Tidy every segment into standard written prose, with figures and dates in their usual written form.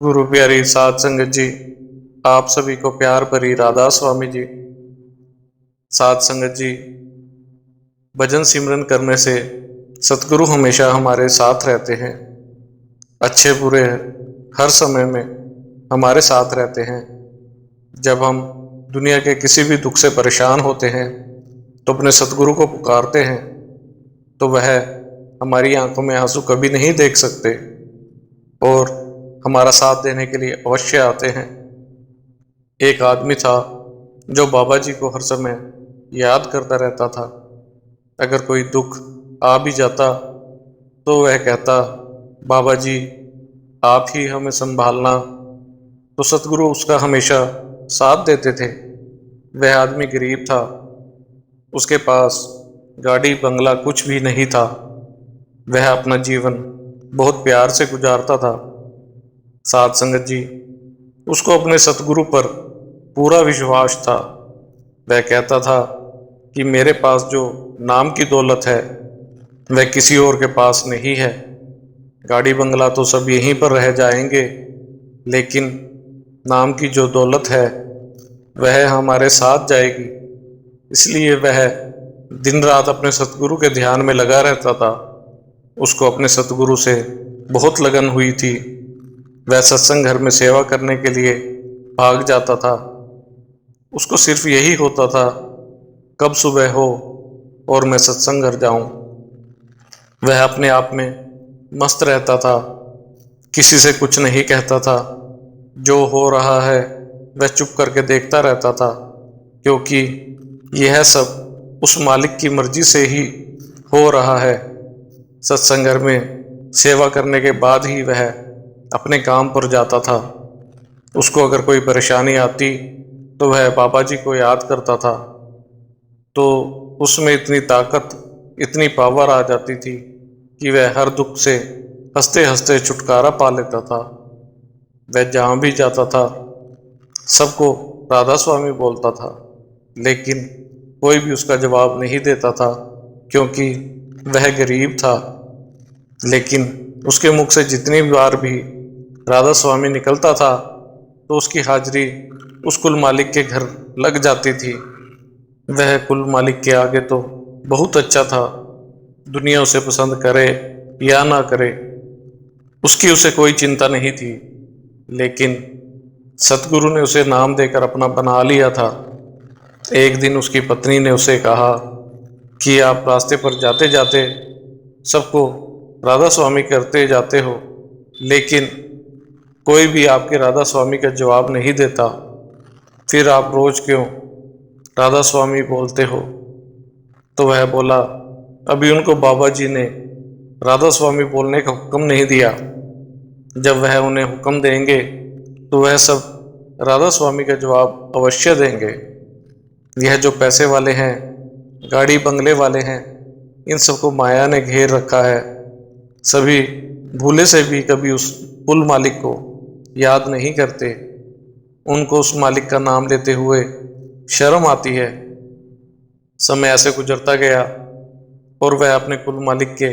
गुरु प्यारी साध संगत जी, आप सभी को प्यार भरी राधा स्वामी जी। साध संगत जी, भजन सिमरन करने से सतगुरु हमेशा हमारे साथ रहते हैं। अच्छे बुरे हर समय में हमारे साथ रहते हैं। जब हम दुनिया के किसी भी दुख से परेशान होते हैं तो अपने सतगुरु को पुकारते हैं तो वह हमारी आंखों में आंसू कभी नहीं देख सकते और हमारा साथ देने के लिए अवश्य आते हैं। एक आदमी था जो बाबा जी को हर समय याद करता रहता था। अगर कोई दुख आ भी जाता तो वह कहता, बाबा जी आप ही हमें संभालना। तो सतगुरु उसका हमेशा साथ देते थे। वह आदमी गरीब था, उसके पास गाड़ी बंगला कुछ भी नहीं था। वह अपना जीवन बहुत प्यार से गुजारता था। साध संगत जी, उसको अपने सतगुरु पर पूरा विश्वास था। वह कहता था कि मेरे पास जो नाम की दौलत है वह किसी और के पास नहीं है। गाड़ी बंगला तो सब यहीं पर रह जाएंगे, लेकिन नाम की जो दौलत है वह हमारे साथ जाएगी। इसलिए वह दिन रात अपने सतगुरु के ध्यान में लगा रहता था। उसको अपने सतगुरु से बहुत लगन हुई थी। वह सत्संग घर में सेवा करने के लिए भाग जाता था। उसको सिर्फ यही होता था, कब सुबह हो और मैं सत्संग घर जाऊं। वह अपने आप में मस्त रहता था, किसी से कुछ नहीं कहता था। जो हो रहा है वह चुप करके देखता रहता था, क्योंकि यह सब उस मालिक की मर्जी से ही हो रहा है। सत्संग घर में सेवा करने के बाद ही वह अपने काम पर जाता था। उसको अगर कोई परेशानी आती तो वह बाबा जी को याद करता था, तो उसमें इतनी ताकत, इतनी पावर आ जाती थी कि वह हर दुख से हंसते हंसते छुटकारा पा लेता था। वह जहाँ भी जाता था सबको राधा स्वामी बोलता था, लेकिन कोई भी उसका जवाब नहीं देता था, क्योंकि वह गरीब था। लेकिन उसके मुख से जितनी बार भी राधा स्वामी निकलता था तो उसकी हाजिरी उस कुल मालिक के घर लग जाती थी। वह कुल मालिक के आगे तो बहुत अच्छा था। दुनिया उसे पसंद करे या ना करे, उसकी उसे कोई चिंता नहीं थी। लेकिन सतगुरु ने उसे नाम देकर अपना बना लिया था। एक दिन उसकी पत्नी ने उसे कहा कि आप रास्ते पर जाते जाते सबको राधा स्वामी करते जाते हो, लेकिन कोई भी आपके राधा स्वामी का जवाब नहीं देता, फिर आप रोज क्यों राधा स्वामी बोलते हो। तो वह बोला, अभी उनको बाबा जी ने राधा स्वामी बोलने का हुक्म नहीं दिया। जब वह उन्हें हुक्म देंगे तो वह सब राधा स्वामी का जवाब अवश्य देंगे। यह जो पैसे वाले हैं, गाड़ी बंगले वाले हैं, इन सबको माया ने घेर रखा है। सभी भूले से भी कभी उस कुल मालिक को याद नहीं करते। उनको उस मालिक का नाम लेते हुए शर्म आती है। समय ऐसे गुजरता गया और वह अपने कुल मालिक के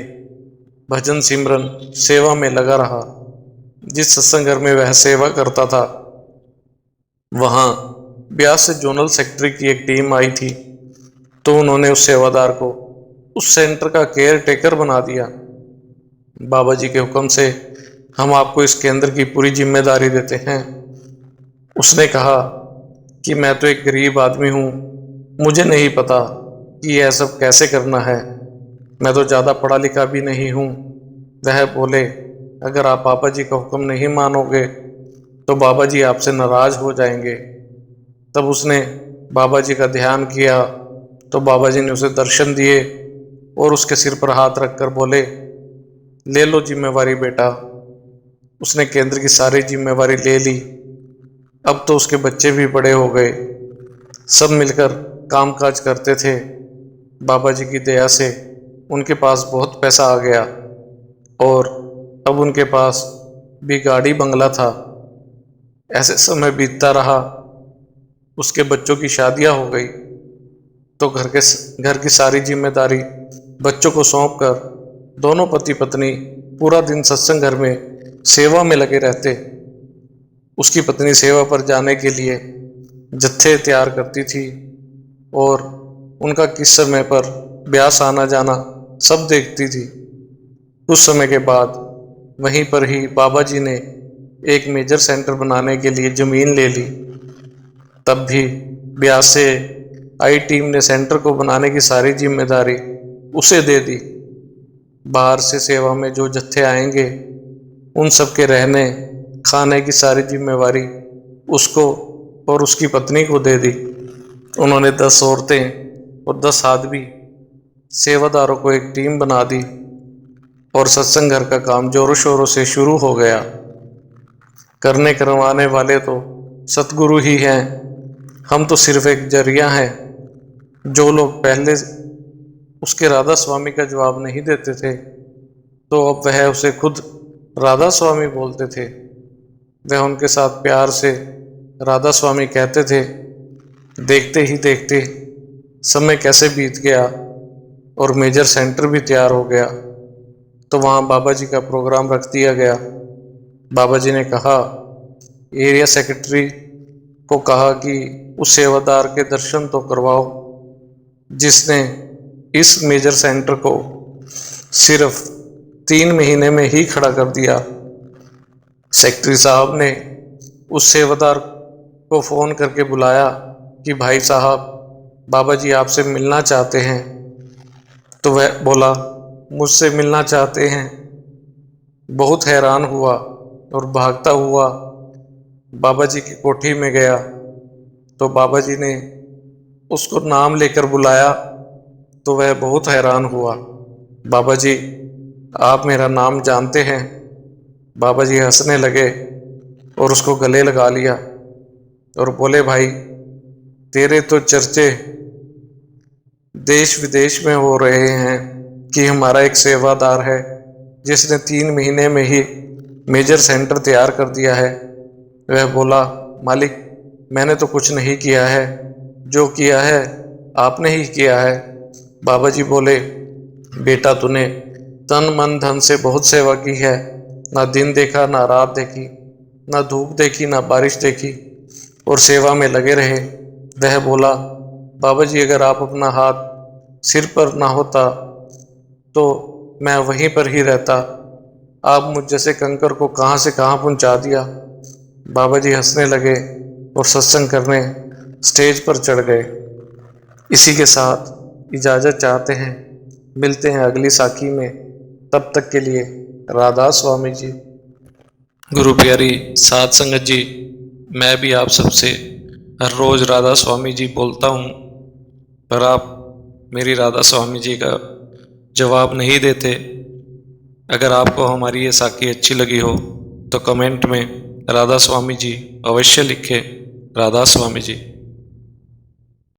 भजन सिमरन सेवा में लगा रहा। जिस सत्संग घर में वह सेवा करता था वहां ब्यास से जोनल सेक्रेटरी की एक टीम आई थी, तो उन्होंने उस सेवादार को उस सेंटर का केयर टेकर बना दिया। बाबा जी के हुक्म से हम आपको इस केंद्र की पूरी जिम्मेदारी देते हैं। उसने कहा कि मैं तो एक गरीब आदमी हूँ, मुझे नहीं पता कि यह सब कैसे करना है। मैं तो ज़्यादा पढ़ा लिखा भी नहीं हूँ। वह बोले, अगर आप बाबा जी का हुक्म नहीं मानोगे तो बाबा जी आपसे नाराज हो जाएंगे। तब उसने बाबा जी का ध्यान किया तो बाबा जी ने उसे दर्शन दिए और उसके सिर पर हाथ रखकर बोले, ले लो जिम्मेवारी बेटा। उसने केंद्र की सारी जिम्मेवारी ले ली। अब तो उसके बच्चे भी बड़े हो गए, सब मिलकर कामकाज करते थे। बाबा जी की दया से उनके पास बहुत पैसा आ गया और अब उनके पास भी गाड़ी बंगला था। ऐसे समय बीतता रहा, उसके बच्चों की शादियां हो गई, तो घर की सारी जिम्मेदारी बच्चों को सौंपकर दोनों पति पत्नी पूरा दिन सत्संग घर में सेवा में लगे रहते। उसकी पत्नी सेवा पर जाने के लिए जत्थे तैयार करती थी और उनका किस समय पर ब्यास आना जाना सब देखती थी। कुछ समय के बाद वहीं पर ही बाबा जी ने एक मेजर सेंटर बनाने के लिए ज़मीन ले ली। तब भी ब्यास से आई टीम ने सेंटर को बनाने की सारी जिम्मेदारी उसे दे दी। बाहर से सेवा में जो जत्थे आएंगे उन सब के रहने खाने की सारी जिम्मेवारी उसको और उसकी पत्नी को दे दी। उन्होंने 10 औरतें और 10 आदमी सेवादारों को एक टीम बना दी और सत्संग घर का काम जोरों शोरों से शुरू हो गया। करने करवाने वाले तो सतगुरु ही हैं, हम तो सिर्फ एक जरिया हैं। जो लोग पहले उसके राधा स्वामी का जवाब नहीं देते थे तो अब वह उसे खुद राधा स्वामी बोलते थे। वह उनके साथ प्यार से राधा स्वामी कहते थे। देखते ही देखते समय कैसे बीत गया और मेजर सेंटर भी तैयार हो गया। तो वहाँ बाबा जी का प्रोग्राम रख दिया गया। बाबा जी ने कहा, एरिया सेक्रेटरी को कहा कि उस सेवादार के दर्शन तो करवाओ जिसने इस मेजर सेंटर को सिर्फ 3 महीने में ही खड़ा कर दिया। सेक्रेटरी साहब ने उस सेवादार को फ़ोन करके बुलाया कि भाई साहब, बाबा जी आपसे मिलना चाहते हैं। तो वह बोला, मुझसे मिलना चाहते हैं। बहुत हैरान हुआ और भागता हुआ बाबा जी की कोठी में गया। तो बाबा जी ने उसको नाम लेकर बुलाया तो वह बहुत हैरान हुआ। बाबा जी, आप मेरा नाम जानते हैं? बाबा जी हंसने लगे और उसको गले लगा लिया और बोले, भाई तेरे तो चर्चे देश विदेश में हो रहे हैं कि हमारा एक सेवादार है जिसने 3 महीने में ही मेजर सेंटर तैयार कर दिया है। वह बोला, मालिक मैंने तो कुछ नहीं किया है, जो किया है आपने ही किया है। बाबा जी बोले, बेटा तूने तन मन धन से बहुत सेवा की है, ना दिन देखा ना रात देखी, ना धूप देखी ना बारिश देखी और सेवा में लगे रहे। वह बोला, बाबा जी अगर आप अपना हाथ सिर पर ना होता तो मैं वहीं पर ही रहता। आप मुझ जैसे कंकर को कहाँ से कहाँ पहुँचा दिया। बाबा जी हंसने लगे और सत्संग करने स्टेज पर चढ़ गए। इसी के साथ इजाज़त चाहते हैं, मिलते हैं अगली साखी में। तब तक के लिए राधा स्वामी जी। गुरु प्यारी साध संगत जी, मैं भी आप सबसे हर रोज़ राधा स्वामी जी बोलता हूँ, पर आप मेरी राधा स्वामी जी का जवाब नहीं देते। अगर आपको हमारी ये साखी अच्छी लगी हो तो कमेंट में राधा स्वामी जी अवश्य लिखें। राधा स्वामी जी।